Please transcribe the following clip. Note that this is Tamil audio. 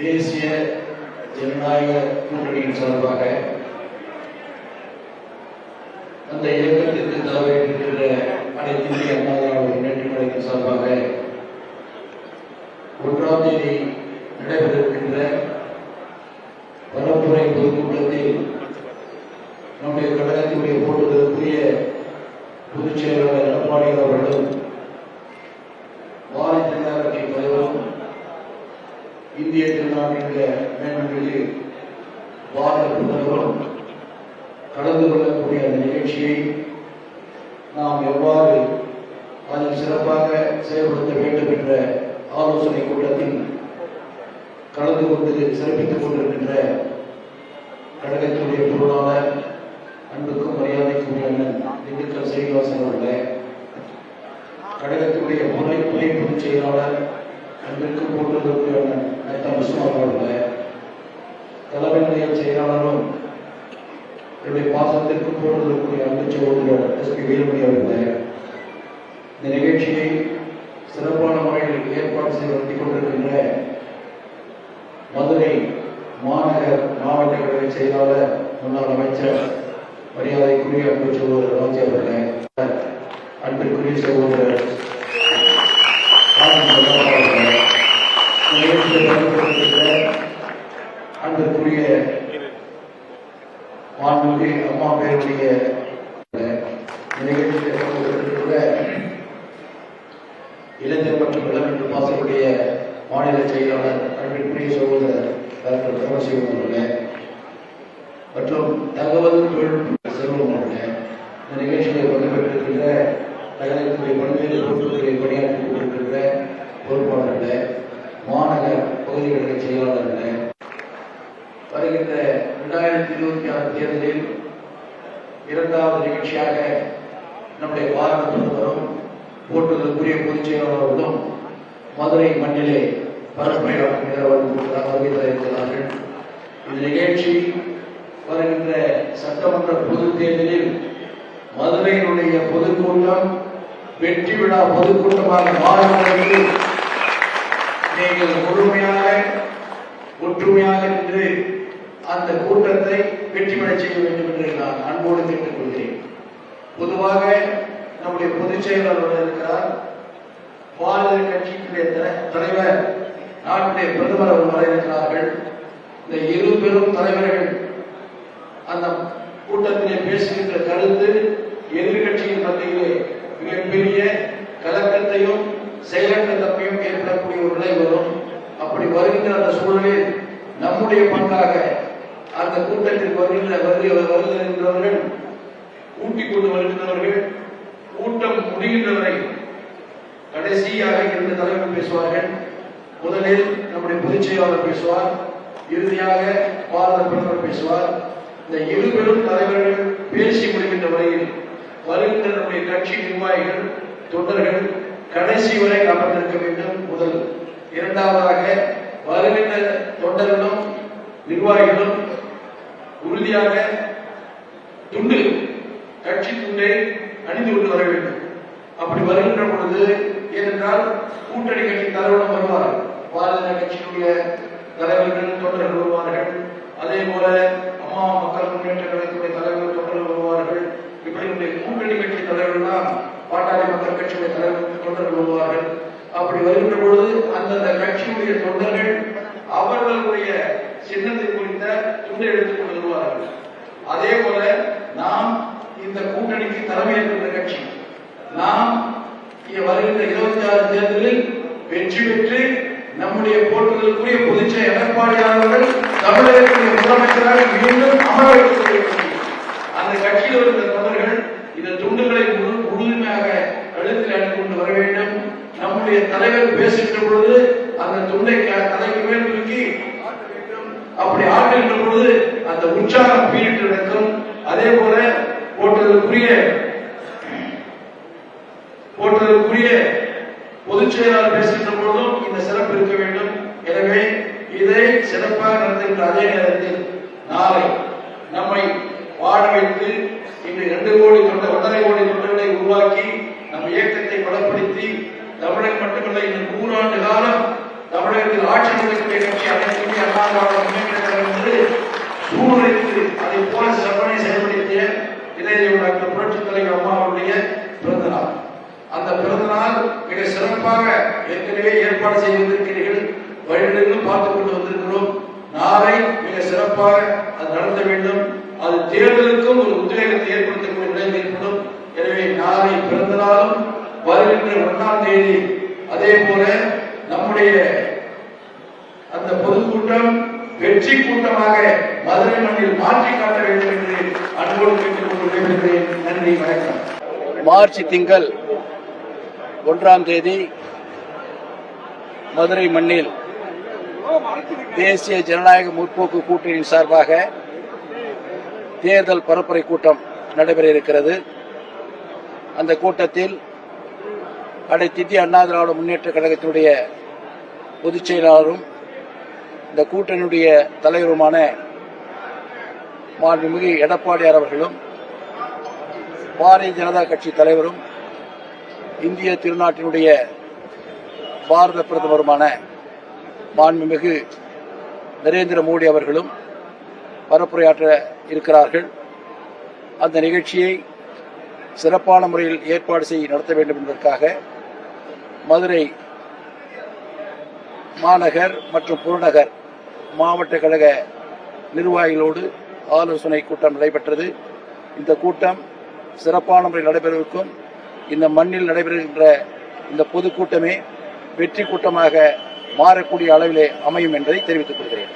தேசிய ஜனநாயக கூட்டணியின் சார்பாக அந்த இயக்கத்திற்கு தலைமையேற்கின்ற அனைத்து இந்திய அண்ணா திராவிட முன்னேற்ற கழகத்தின் சார்பாக 1ஆம் தேதி நடைபெறவிருக்கின்ற பரப்புரை பொதுக்கூட்டத்தில் நம்முடைய கழகத்தினுடைய போட்டுதலுக்குரிய பொதுச் செயலாளர் எடப்பாடி அவர்களும் பாரதிய ஜனதா கட்சி தலைவரும் இந்திய திருநாட்டினுடைய மேன்மைகளில் பாரத பிரதமரும் கலந்து கொள்ளக்கூடிய அந்த நிகழ்ச்சியை நாம் எவ்வாறு அதில் சிறப்பாக செயல்படுத்த வேண்டும் என்ற ஆலோசனை கூட்டத்தில் கலந்து கொண்டு சிறப்பித்துக் கொண்டிருக்கின்ற கழகத்தினுடைய பொருளாளர் அன்புக்கும் மரியாதைக்குரிய திண்டுக்கல் சீனிவாசன் அவர்களே, கழகத்தினுடைய துணை பொதுச் செயலாளர் அன்பிற்கும் போட்டுதலுக்குரிய விஸ்வநாத் அவர்களே, தலைமை நிலைய செயலாளரும் என்னுடைய பாசத்திற்கும் போட்டுதலுக்குரிய அன்பு சகோதரர் எஸ்.பி. வீரமணி அவர்களே, இந்த நிகழ்ச்சியை சிறப்பான முறையில் ஏற்பாடு செய்து நடத்திக் கொண்டிருக்கின்ற மதுரை மாநகர் மாவட்ட கழக செயலாளர் முன்னாள் அமைச்சர் மரியாதைக்குரிய அன்பு சகோதரர் ராஜி அவர்களே, அன்பிற்குரிய சகோதரர் அன்பிற்குரிய மாண்புமிகு அம்மா பேருடைய நிகழ்ச்சியில் இளைஞர் மற்றும் இளம் பாசனுடைய மாநில செயலாளர் அன்பிற்குரிய சகோதரர் டாக்டர் பரமசிவம் அவர்களே மற்றும் தகவல் தொழில்நுட்ப செல்வம் அவர்களே, இந்த நிகழ்ச்சியில் பங்கு பெற்றிருக்கின்ற நகரத்துடைய பல்வேறு பொறுப்புகளில் பணியாற்றிக் கொண்டிருக்கின்ற பொறுப்பாளர்களே, மாநகர் பகுதி கழக செயலாளர்களே, வருகின்ற 2026 தேர்தலில் 2வது நிகழ்ச்சியாக நம்முடைய பாரத பிரதமரும் போட்டுதலுக்குரிய பொதுச் செயலாளர்களும் மதுரை மண்ணிலே பரப்புரையாற்றுகிறார்கள். இந்த நிகழ்ச்சி வருகின்ற சட்டமன்ற பொதுத் தேர்தலில் மதுரையினுடைய பொதுக்கூட்டம் வெற்றி விழா பொதுக்கூட்டமாக மாறுவதற்கு நீங்கள் முழுமையாக ஒற்றுமையாக நின்று அந்த கூட்டத்தை வெற்றி பெற செய்ய வேண்டும் என்று நான் அன்போடு கேட்டுக் கொள்கிறேன். பொதுவாக நம்முடைய பொதுச் செயலாளர் இருக்கிறார், பாரதிய கட்சியினுடைய தலைவர் நாட்டுடைய பிரதமர் அவர் வர இருக்கிறார்கள். இந்த இரு பெரும் தலைவர்கள் அந்த கூட்டத்திலே பேசுகின்ற கருத்து எதிர்கட்சியின் மத்தியிலே மிகப்பெரிய கலக்கத்தையும் செயலற்ற தன்மையும் ஏற்படக்கூடிய ஒரு நிலை வரும். அப்படி வருகின்ற அந்த சூழலில் நம்முடைய பங்காக அந்த கூட்டத்திற்கு வருகின்றவர்கள் ஊட்டிக் கொண்டு வருகின்றவர்கள் கூட்டம் முடிகின்றவரை கடைசியாக 2 தலைவர்கள் பேசுவார்கள். முதலில் நம்முடைய பொதுச் செயலாளர் பேசுவார், இறுதியாக பாரத பிரதமர் பேசுவார். இந்த இரு பெரும் தலைவர்கள் பேசி முடிகின்ற வரையில் வருகின்ற நம்முடைய கட்சி நிர்வாகிகள் தொண்டர்கள் கடைசி வரை காப்பட்டிருக்க வேண்டும். முதல். இரண்டாவதாக வருகின்ற தொண்டர்களும் நிர்வாகிகளும் உறுதியாக துண்டு கட்சி துண்டை அணிந்து கொண்டு வர வேண்டும். அப்படி வருகின்ற பொழுது, ஏனென்றால் கூட்டணி கட்சி தலைவரும் வருவார்கள், பாரதிய கட்சியினுடைய தலைவர்கள் தொண்டர்கள் வருவார்கள், அதே போல அம்மா மக்கள் முன்னேற்ற கழகத்துடைய தலைவர்கள் தொண்டர்கள் வருவார்கள். இப்படி கூட்டணி கட்சி தலைவர்கள் பாட்டாளி மக்கள் கட்சியுடைய தலைவர்கள் தொண்டர்கள் வருவார்கள். அப்படி வருகின்ற பொழுது அந்தந்த கட்சியுடைய தொண்டர்கள் அவர்களுடைய சின்னத்தை குறித்த துண்டை எடுத்துக் கொண்டு வருவார்கள். அதே போல நாம் இந்த கூட்டணிக்கு தலைமையேற்கின்ற கட்சி நாம் வருகின்ற 26 தேர்தலில் வெற்றி பெற்று நம்முடைய போட்டுதலுக்குரிய பொதுச் எடப்பாடியாளர்கள் தமிழகத்தினுடைய முதலமைச்சராக மீண்டும் அமர வைக்கக்கூடிய அந்த கட்சியில் வருகிற தொண்டர்கள் இந்த துண்டுகளை முழுமையாக கழுத்தில் அணிந்து கொண்டு வர வேண்டும். நம்முடைய தலைவர் பேசுகின்ற பொழுது அந்த துண்டை தலைக்கு மேல் தூக்கி ஆட்ட வேண்டும். அப்படி ஆட்டுகின்ற பொழுது அந்த உற்சாகம் பீரிட்டு நடக்கும். அதே போல போட்டுதலுக்குரிய பொதுச் செயலாளர் பேசுகின்ற பொழுதும் இந்த சிறப்பு இருக்க வேண்டும். எனவே இதை சிறப்பாக நடத்துகின்ற அதே நேரத்தில் நாளை நம்மை வாழ வைத்து இன்று 2 கோடி 1.5 கோடி தொண்டர்களை உருவாக்கி நம் இயக்கத்தை பலப்படுத்தி தமிழகம் மட்டுமல்ல இன்னும் 100 ஆண்டு காலம் தமிழகத்தில் ஆட்சி நடக்கக்கூடிய கட்சி அனைத்துமே பார்த்துக் கொண்டு வந்திருக்கிறோம். நாளை மிக சிறப்பாக அது நடத்த வேண்டும். அது தேர்தலுக்கும் ஒரு உத்வேகத்தை ஏற்படுத்தக்கூடிய நிலை ஏற்படும். எனவே நாளை பிறந்த நாளும் வருகின்ற 1ஆம் தேதி அதே போல நம்முடைய அந்த பொதுக்கூட்டம் வெற்றி கூட்டமாக மதுரை மண்ணில் மாற்றி காட்ட வேண்டும் என்று அன்போடு கேட்டுக்கொள்கிறேன். நன்றி, வணக்கம். மார்ச் திங்கள் 1ஆம் தேதி மதுரை மண்ணில் தேசிய ஜனநாயக முற்போக்கு கூட்டணியின் சார்பாக தேர்தல் பரப்புரை கூட்டம் நடைபெற இருக்கிறது. அந்த கூட்டத்தில் அனைத்து இந்திய அண்ணா திராவிட முன்னேற்ற கழகத்தினுடைய பொதுச் செயலாளரும் இந்த கூட்டணியுடைய தலைவருமான மாண்புமிகு எடப்பாடியார் அவர்களும், பாரதிய ஜனதா கட்சி தலைவரும் இந்திய திருநாட்டினுடைய பாரத பிரதமருமான மாண்புமிகு நரேந்திர மோடி அவர்களும் பரப்புரையாற்ற இருக்கிறார்கள். அந்த நிகழ்ச்சியை சிறப்பான முறையில் ஏற்பாடு செய்து நடத்த வேண்டும் என்பதற்காக மதுரை மாநகர் மற்றும் புறநகர் மாவட்ட கழக நிர்வாகிகளோடு ஆலோசனை கூட்டம் நடைபெற்றது. இந்த கூட்டம் சிறப்பான முறையில் நடைபெறவிருக்கும். இந்த மண்ணில் நடைபெறுகின்ற இந்த பொதுக்கூட்டமே வெற்றி கூட்டமாக மாறக்கூடிய அளவிலே அமையும் என்பதை தெரிவித்துக் கொள்கிறேன்.